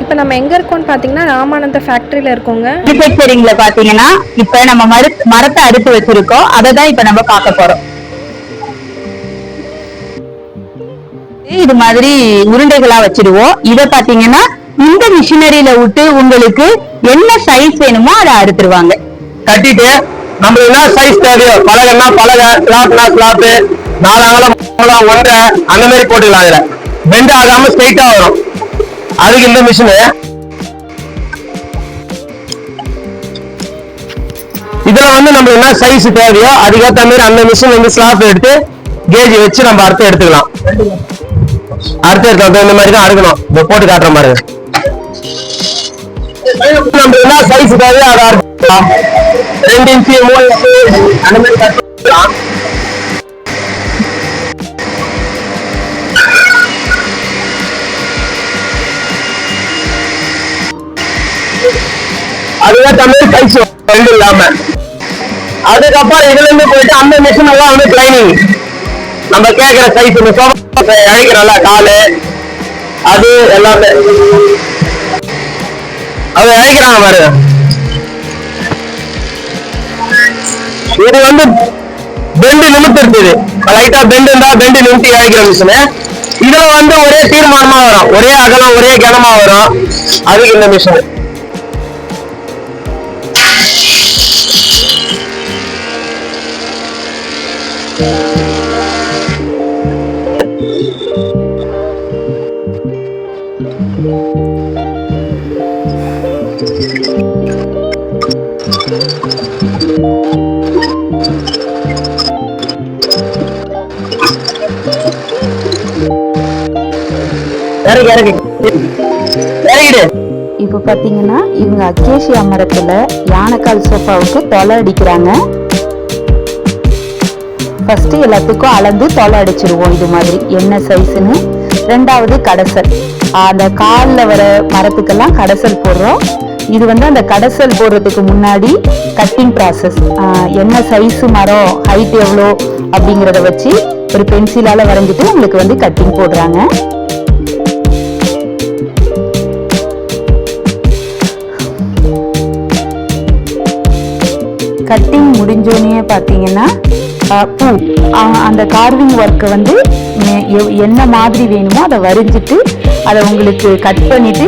இப்போ நம்ம எங்க இருக்கோம்னு பாத்தீங்கன்னா ராமானந்த ஃபேக்டரியில இருக்கோங்க. மேனுஃபேக்சரிங்ல பாத்தீங்கன்னா இப்ப நம்ம மரத்தை அறுத்து வச்சிருக்கோம். அதை தான் இப்ப நம்ம பார்க்க போறோம். இது மாதிரி உருண்டைகளா வச்சிருவோம். இத பாத்தீங்கன்னா இந்த மிஷினரியில விட்டு உங்களுக்கு என்ன சைஸ் வேணுமோ அதை அறுத்துருவாங்க. கட்டிட்டு நம்ம என்ன சைஸ் தேவையோ, பலகைன்னா பலகை, ஸ்லாப்னா ஸ்லாப்பு, 4 அகலம் 1.5 அந்த மாதிரி போட்டுக்கலாம். இதுல பெண்ட் ஆகாம ஸ்ட்ரைட்டா வரும். அதுக்கு இந்த மிஷினு. இதுல நம்ம என்ன சைஸ் தேவையோ அதுக்கேற்ற மாதிரி அந்த மிஷின் ஸ்லாப் எடுத்து கேஜ் வச்சு நம்ம அறுத்து எடுத்துக்கலாம். அறுத்து எடுத்தோம் இந்த மாதிரி தான் அறுக்கணும். இந்த போட்டு காட்டுற மாதிரி நம்ம என்ன சைஸ் தேவையோ அதை அறுத்துக்கலாம். 2 இன்ச்சு 3 இன்ச்சு அந்த மாதிரி கட்டுக்கலாம். அதுதான் தமிழ் சைஸ் ரெண்டு இல்லாம. அதுக்கப்புறம் இதுல இருந்து போயிட்டு அந்த மிஷின் எல்லாம் கிளைனிங் நம்ம கேட்கிற சைஸ் இந்த சோஃபா இழைக்கிறோம்ல காலு அது எல்லாமே அது இழைக்கிறாங்க பாருங்க. இது பெண்டு நிமித்து இருக்குது. லைட்டா பெண்டு இருந்தா பெண்டு நிமித்தி இழைக்கிற மிஷினு. இதுல ஒரே தீர்மானமா வரும், ஒரே அகலம் ஒரே கனமா வரும். அதுக்கு இந்த மிஷின். இப்ப பாத்தீங்கன்னா இவங்க அக்கேசியா மரத்துல யானைக்கால் சோஃபாவுக்கு தொலை அடிக்கிறாங்க. ஃபர்ஸ்ட் எல்லாத்துக்கும் அளந்து தொலை அடிச்சிருவோம் இது மாதிரி என்ன சைஸ்ன்னு. ரெண்டாவது கடைசல், அந்த காலில் வர மரத்துக்கெல்லாம் கடைசல் போடுறோம். இது அந்த கடைசல் போடுறதுக்கு முன்னாடி கட்டிங் ப்ராசஸ், என்ன சைஸு மரம், ஹைட் எவ்வளோ அப்படிங்கிறத வச்சு ஒரு பென்சிலால வரைஞ்சிட்டு உங்களுக்கு கட்டிங் போடுறாங்க. கட்டிங் முடிஞ்சோடனே பார்த்தீங்கன்னா பூ, அந்த கார்விங் ஒர்க்கை என்ன மாதிரி வேணுமோ அதை வரைஞ்சிட்டு அதை உங்களுக்கு கட் பண்ணிட்டு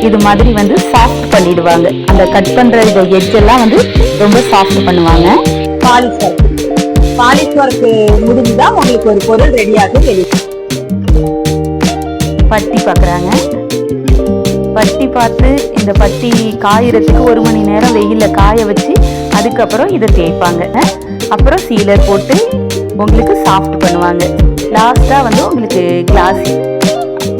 இது மாதிரி சாஃப்ட் பண்ணிடுவாங்க. அந்த கட் பண்ற இந்த எட்ஜ் எல்லாம் ரொம்ப சாஃப்ட் பண்ணுவாங்க. பாலிஷ் ஒர்க் முடிஞ்சா உங்களுக்கு ஒரு பொருள் ரெடியாக தெரியும். பட்டி பார்க்குறாங்க. பட்டி பார்த்து இந்த பட்டி காயறதுக்கு 1 மணி நேரம் வெயில்ல காய வச்சு அதுக்கப்புறம் இதை தேய்ப்பாங்க. அப்புறம் சீலர் போட்டு உங்களுக்கு சாஃப்ட் பண்ணுவாங்க. லாஸ்டா உங்களுக்கு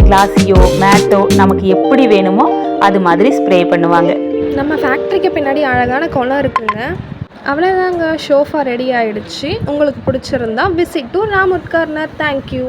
கிளாஸியோ மேட்டோ நமக்கு எப்படி வேணுமோ அது மாதிரி ஸ்ப்ரே பண்ணுவாங்க. நம்ம ஃபேக்ட்ரிக்கு பின்னாடி அழகான குளம் இருக்குங்க. அவ்வளோதாங்க, ஷோஃபா ரெடி ஆயிடுச்சு. உங்களுக்கு பிடிச்சிருந்தா விசிட் டு ராமுட் கார்னர். தேங்க்யூ.